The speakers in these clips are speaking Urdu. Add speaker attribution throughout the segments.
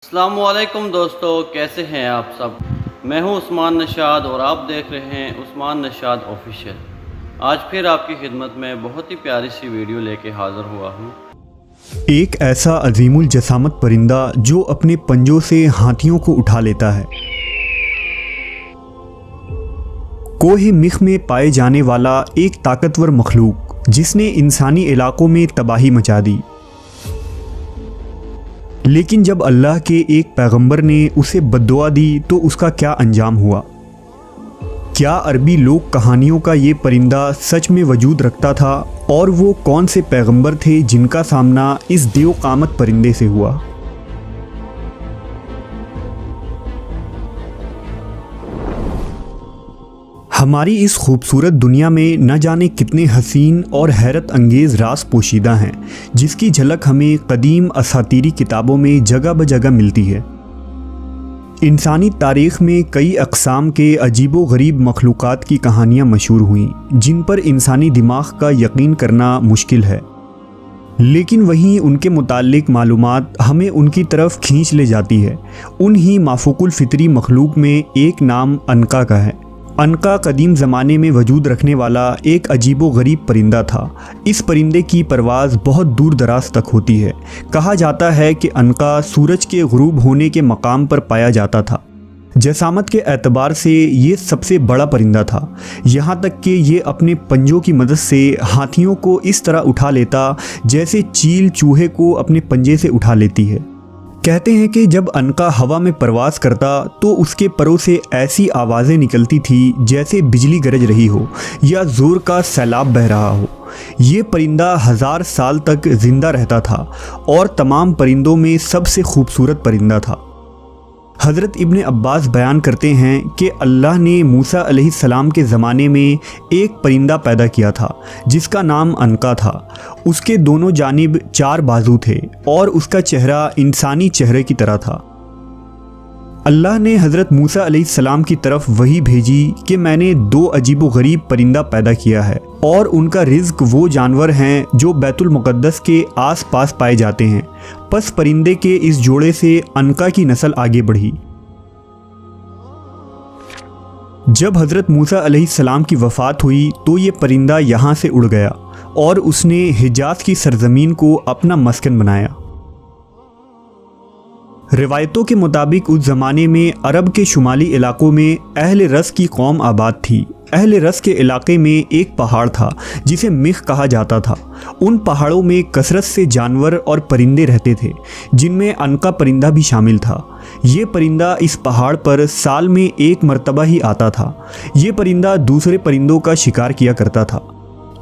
Speaker 1: السلام علیکم دوستو، کیسے ہیں آپ سب؟ میں ہوں عثمان نشاد اور آپ دیکھ رہے ہیں عثمان نشاد آفیشیل۔ آج پھر آپ کی خدمت میں بہت ہی پیاری سی ویڈیو لے کے حاضر ہوا ہوں۔
Speaker 2: ایک ایسا عظیم الجسامت پرندہ جو اپنے پنجوں سے ہاتھیوں کو اٹھا لیتا ہے۔ کوہ مخ میں پائے جانے والا ایک طاقتور مخلوق جس نے انسانی علاقوں میں تباہی مچا دی، لیکن جب اللہ کے ایک پیغمبر نے اسے بددعا دی تو اس کا کیا انجام ہوا؟ کیا عربی لوک کہانیوں کا یہ پرندہ سچ میں وجود رکھتا تھا؟ اور وہ کون سے پیغمبر تھے جن کا سامنا اس دیو قامت پرندے سے ہوا؟ ہماری اس خوبصورت دنیا میں نہ جانے کتنے حسین اور حیرت انگیز راز پوشیدہ ہیں، جس کی جھلک ہمیں قدیم اساطیری کتابوں میں جگہ بجگہ ملتی ہے۔ انسانی تاریخ میں کئی اقسام کے عجیب و غریب مخلوقات کی کہانیاں مشہور ہوئیں جن پر انسانی دماغ کا یقین کرنا مشکل ہے، لیکن وہیں ان کے متعلق معلومات ہمیں ان کی طرف کھینچ لے جاتی ہے۔ انہی مافوق الفطری مخلوق میں ایک نام عنقا کا ہے۔ عنقا قدیم زمانے میں وجود رکھنے والا ایک عجیب و غریب پرندہ تھا۔ اس پرندے کی پرواز بہت دور دراز تک ہوتی ہے۔ کہا جاتا ہے کہ عنقا سورج کے غروب ہونے کے مقام پر پایا جاتا تھا۔ جسامت کے اعتبار سے یہ سب سے بڑا پرندہ تھا، یہاں تک کہ یہ اپنے پنجوں کی مدد سے ہاتھیوں کو اس طرح اٹھا لیتا جیسے چیل چوہے کو اپنے پنجے سے اٹھا لیتی ہے۔ کہتے ہیں کہ جب عنقا ہوا میں پرواز کرتا تو اس کے پروں سے ایسی آوازیں نکلتی تھی جیسے بجلی گرج رہی ہو یا زور کا سیلاب بہہ رہا ہو۔ یہ پرندہ 1000 سال تک زندہ رہتا تھا اور تمام پرندوں میں سب سے خوبصورت پرندہ تھا۔ حضرت ابن عباس بیان کرتے ہیں کہ اللہ نے موسیٰ علیہ السلام کے زمانے میں ایک پرندہ پیدا کیا تھا جس کا نام عنقا تھا۔ اس کے دونوں جانب 4 بازو تھے اور اس کا چہرہ انسانی چہرے کی طرح تھا۔ اللہ نے حضرت موسیٰ علیہ السلام کی طرف وحی بھیجی کہ میں نے 2 عجیب و غریب پرندہ پیدا کیا ہے اور ان کا رزق وہ جانور ہیں جو بیت المقدس کے آس پاس پائے جاتے ہیں۔ پس پرندے کے اس جوڑے سے عنقا کی نسل آگے بڑھی۔ جب حضرت موسیٰ علیہ السلام کی وفات ہوئی تو یہ پرندہ یہاں سے اڑ گیا اور اس نے حجاز کی سرزمین کو اپنا مسکن بنایا۔ روایتوں کے مطابق اس زمانے میں عرب کے شمالی علاقوں میں اہل رس کی قوم آباد تھی۔ اہل رس کے علاقے میں ایک پہاڑ تھا جسے مخ کہا جاتا تھا۔ ان پہاڑوں میں کثرت سے جانور اور پرندے رہتے تھے جن میں عنقا پرندہ بھی شامل تھا۔ یہ پرندہ اس پہاڑ پر سال میں 1 مرتبہ ہی آتا تھا۔ یہ پرندہ دوسرے پرندوں کا شکار کیا کرتا تھا۔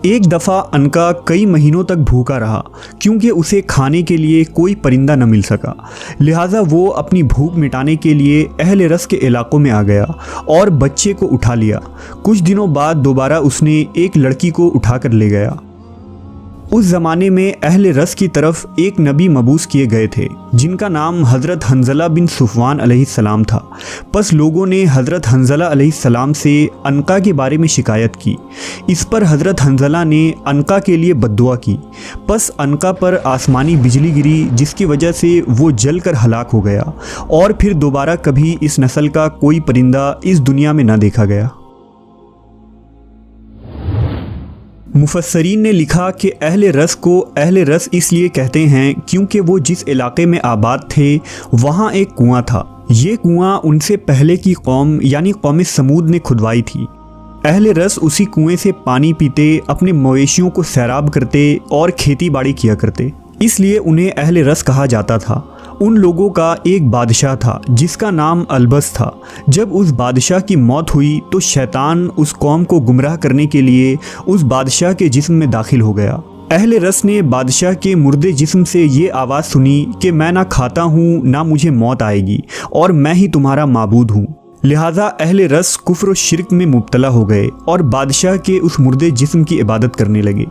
Speaker 2: ایک دفعہ عنقا کئی مہینوں تک بھوکا رہا کیونکہ اسے کھانے کے لیے کوئی پرندہ نہ مل سکا، لہٰذا وہ اپنی بھوک مٹانے کے لیے اہل رس کے علاقوں میں آ گیا اور بچے کو اٹھا لیا۔ کچھ دنوں بعد دوبارہ اس نے ایک لڑکی کو اٹھا کر لے گیا۔ اس زمانے میں اہل رس کی طرف ایک نبی مبعوث کیے گئے تھے جن کا نام حضرت حنظلہ بن صفوان علیہ السلام تھا۔ پس لوگوں نے حضرت حنظلہ علیہ السلام سے عنقا کے بارے میں شکایت کی۔ اس پر حضرت حنظلہ نے عنقا کے لیے بددعا کی۔ پس عنقا پر آسمانی بجلی گری جس کی وجہ سے وہ جل کر ہلاک ہو گیا اور پھر دوبارہ کبھی اس نسل کا کوئی پرندہ اس دنیا میں نہ دیکھا گیا۔ مفسرین نے لکھا کہ اہل رس کو اہل رس اس لیے کہتے ہیں کیونکہ وہ جس علاقے میں آباد تھے وہاں ایک کنواں تھا۔ یہ کنواں ان سے پہلے کی قوم یعنی قوم سمود نے کھدوائی تھی۔ اہل رس اسی کنویں سے پانی پیتے، اپنے مویشیوں کو سیراب کرتے اور کھیتی باڑی کیا کرتے، اس لیے انہیں اہل رس کہا جاتا تھا۔ ان لوگوں کا ایک بادشاہ تھا جس کا نام البس تھا۔ جب اس بادشاہ کی موت ہوئی تو شیطان اس قوم کو گمراہ کرنے کے لیے اس بادشاہ کے جسم میں داخل ہو گیا۔ اہل رس نے بادشاہ کے مردے جسم سے یہ آواز سنی کہ میں نہ کھاتا ہوں نہ مجھے موت آئے گی اور میں ہی تمہارا معبود ہوں۔ لہٰذا اہل رس کفر و شرک میں مبتلا ہو گئے اور بادشاہ کے اس مردے جسم کی عبادت کرنے لگے۔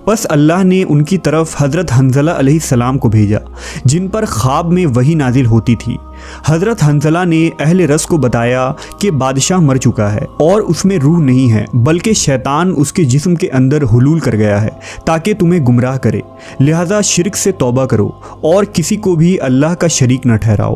Speaker 2: پس اللہ نے ان کی طرف حضرت حنظلہ علیہ السلام کو بھیجا جن پر خواب میں وحی نازل ہوتی تھی۔ حضرت حنظلہ نے اہل رس کو بتایا کہ بادشاہ مر چکا ہے اور اس میں روح نہیں ہے بلکہ شیطان اس کے جسم کے اندر حلول کر گیا ہے تاکہ تمہیں گمراہ کرے، لہٰذا شرک سے توبہ کرو اور کسی کو بھی اللہ کا شریک نہ ٹھہراؤ۔